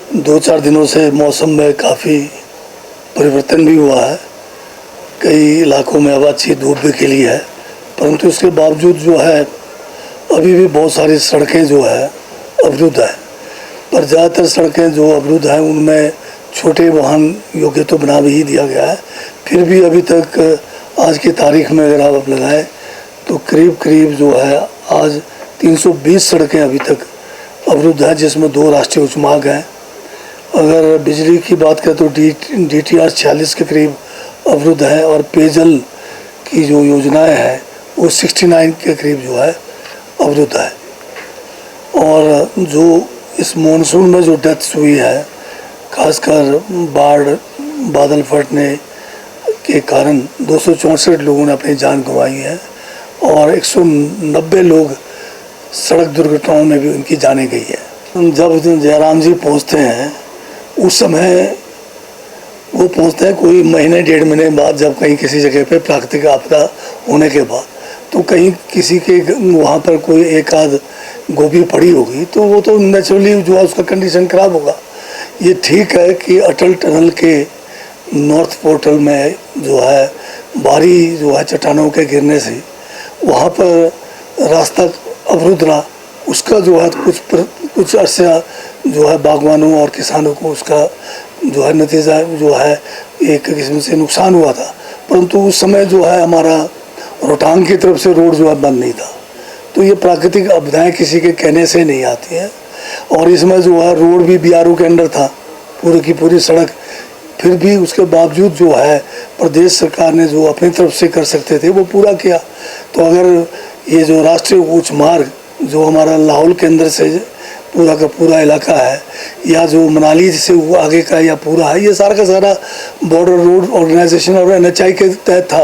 2-4 दिनों से मौसम में काफ़ी परिवर्तन भी हुआ है। कई इलाकों में अब अच्छी धूप भी खिली है, परंतु इसके बावजूद जो है अभी भी बहुत सारी सड़कें जो है अवरुद्ध है। पर ज़्यादातर सड़कें जो अवरुद्ध हैं उनमें छोटे वाहन योग्य तो बना भी ही दिया गया है। फिर भी अभी तक आज की तारीख में अगर आप लगाएं तो करीब जो है आज 320 सड़कें अभी तक अवरुद्ध है, जिसमें 2 राष्ट्रीय उच्च मार्ग हैं। अगर बिजली की बात करें तो DTR 46 के करीब अवरुद्ध है और पेयजल की जो योजनाएं हैं वो 69 के करीब जो है अवरुद्ध है। और जो इस मानसून में जो डेथ्स हुई है, खासकर बाढ़ बादल फटने के कारण 264 लोगों ने अपनी जान गंवाई है और 190 लोग सड़क दुर्घटनाओं में भी उनकी जानें गई है। जब जयराम जी पहुंचते हैं उस समय वो पहुंचते हैं कोई महीने 1.5 महीने बाद, जब कहीं किसी जगह पे प्राकृतिक आपदा होने के बाद, तो कहीं किसी के वहाँ पर कोई एक आध गोभी पड़ी होगी तो वो तो नेचुरली जो है उसका कंडीशन खराब होगा। ये ठीक है कि अटल टनल के नॉर्थ पोर्टल में जो है भारी जो है चट्टानों के गिरने से वहाँ पर रास्ता अवरुद्ध रहा, उसका जो है कुछ अरसा जो है बागवानों और किसानों को उसका जो है नतीजा जो है एक किस्म से नुकसान हुआ था। परंतु उस समय जो है हमारा रोहतांग की तरफ से रोड जो है बंद नहीं था। तो ये प्राकृतिक आपदाएं किसी के कहने से नहीं आती हैं। और इसमें जो है रोड भी BRO के अंडर था, पूरी की पूरी सड़क, फिर भी उसके बावजूद जो है प्रदेश सरकार ने जो अपनी तरफ से कर सकते थे वो पूरा किया। तो अगर ये जो राष्ट्रीय उच्च मार्ग जो हमारा लाहौल के अंदर से पूरा का पूरा इलाका है या जो मनाली से वो आगे का या पूरा है, ये सारा का सारा बॉर्डर रोड ऑर्गेनाइजेशन और NHI के तहत था।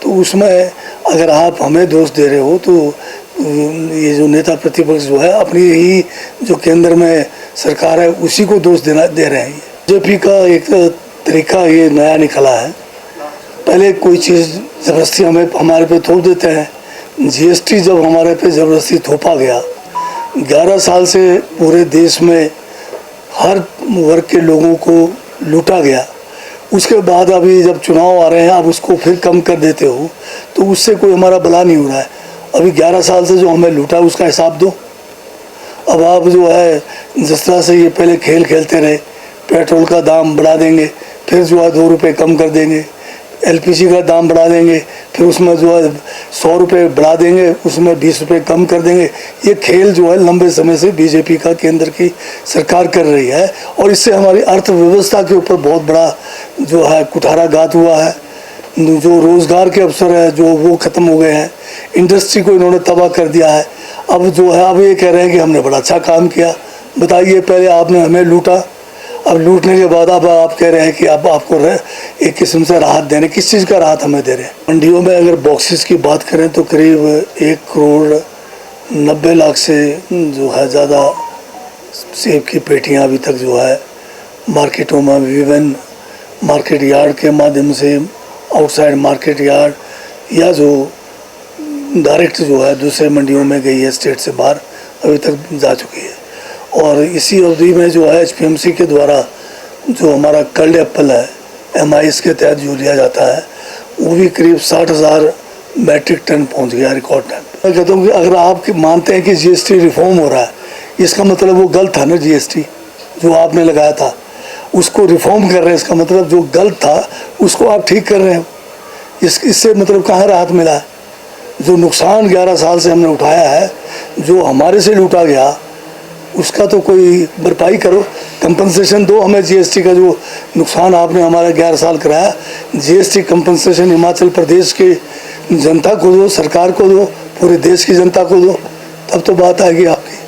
तो उसमें अगर आप हमें दोष दे रहे हो तो ये जो नेता प्रतिपक्ष जो है अपनी ही जो केंद्र में सरकार है उसी को दोष दे रहे हैं। BJP का एक तरीका ये नया निकला है। पहले कोई चीज़ ज़बरदस्ती हमारे पे थोप देते हैं। GST जब हमारे पे ज़बरदस्ती थोपा गया, 11 साल से पूरे देश में हर वर्ग के लोगों को लूटा गया। उसके बाद अभी जब चुनाव आ रहे हैं आप उसको फिर कम कर देते हो तो उससे कोई हमारा भला नहीं हो रहा है। अभी 11 साल से जो हमें लूटा उसका हिसाब दो। अब आप जो है जिस तरह से ये पहले खेल खेलते रहे, पेट्रोल का दाम बढ़ा देंगे, फिर जो है 2 रुपये कम कर देंगे, LPG का दाम बढ़ा देंगे, फिर उसमें जो है 100 रुपये बढ़ा देंगे, उसमें 20 रुपये कम कर देंगे। ये खेल जो है लंबे समय से BJP का केंद्र की सरकार कर रही है और इससे हमारी अर्थव्यवस्था के ऊपर बहुत बड़ा जो है कुठाराघात हुआ है। जो रोज़गार के अवसर है जो वो ख़त्म हो गए हैं, इंडस्ट्री को इन्होंने तबाह कर दिया है। अब जो है अब ये कह रहे हैं कि हमने बड़ा अच्छा काम किया। बताइए, पहले आपने हमें लूटा, अब लूटने के बाद अब आप कह रहे हैं कि अब आपको एक किस्म से राहत देने, किस चीज़ का राहत हमें दे रहे हैं। मंडियों में अगर बॉक्सेस की बात करें तो करीब 1,90,00,000 से जो है ज़्यादा सेब की पेटियां अभी तक जो है मार्केटों में विभिन्न मार्केट यार्ड के माध्यम से, आउटसाइड मार्केट यार्ड या जो डायरेक्ट जो है दूसरे मंडियों में गई है स्टेट से बाहर, अभी तक जा चुकी है। और इसी अवधि में जो है HPMC के द्वारा जो हमारा कर्ल्ड एप्पल है MIS के तहत जो लिया जाता है वो भी करीब 60,000 मैट्रिक टन पहुंच गया, रिकॉर्ड टन। मैं कहता हूँ कि अगर आप मानते हैं कि GST रिफॉर्म हो रहा है, इसका मतलब वो गलत था ना। GST जो आपने लगाया था उसको रिफॉर्म कर रहे हैं, इसका मतलब जो गलत था उसको आप ठीक कर रहे हो। इससे मतलब कहाँ राहत मिला है? जो नुकसान 11 साल से हमने उठाया है, जो हमारे से लूटा गया, उसका तो कोई भरपाई करो, कंपनसेशन दो हमें। GST का जो नुकसान आपने हमारा 11 साल कराया, GST कंपनसेशन हिमाचल प्रदेश की जनता को दो, सरकार को दो, पूरे देश की जनता को दो, तब तो बात आएगी आपकी।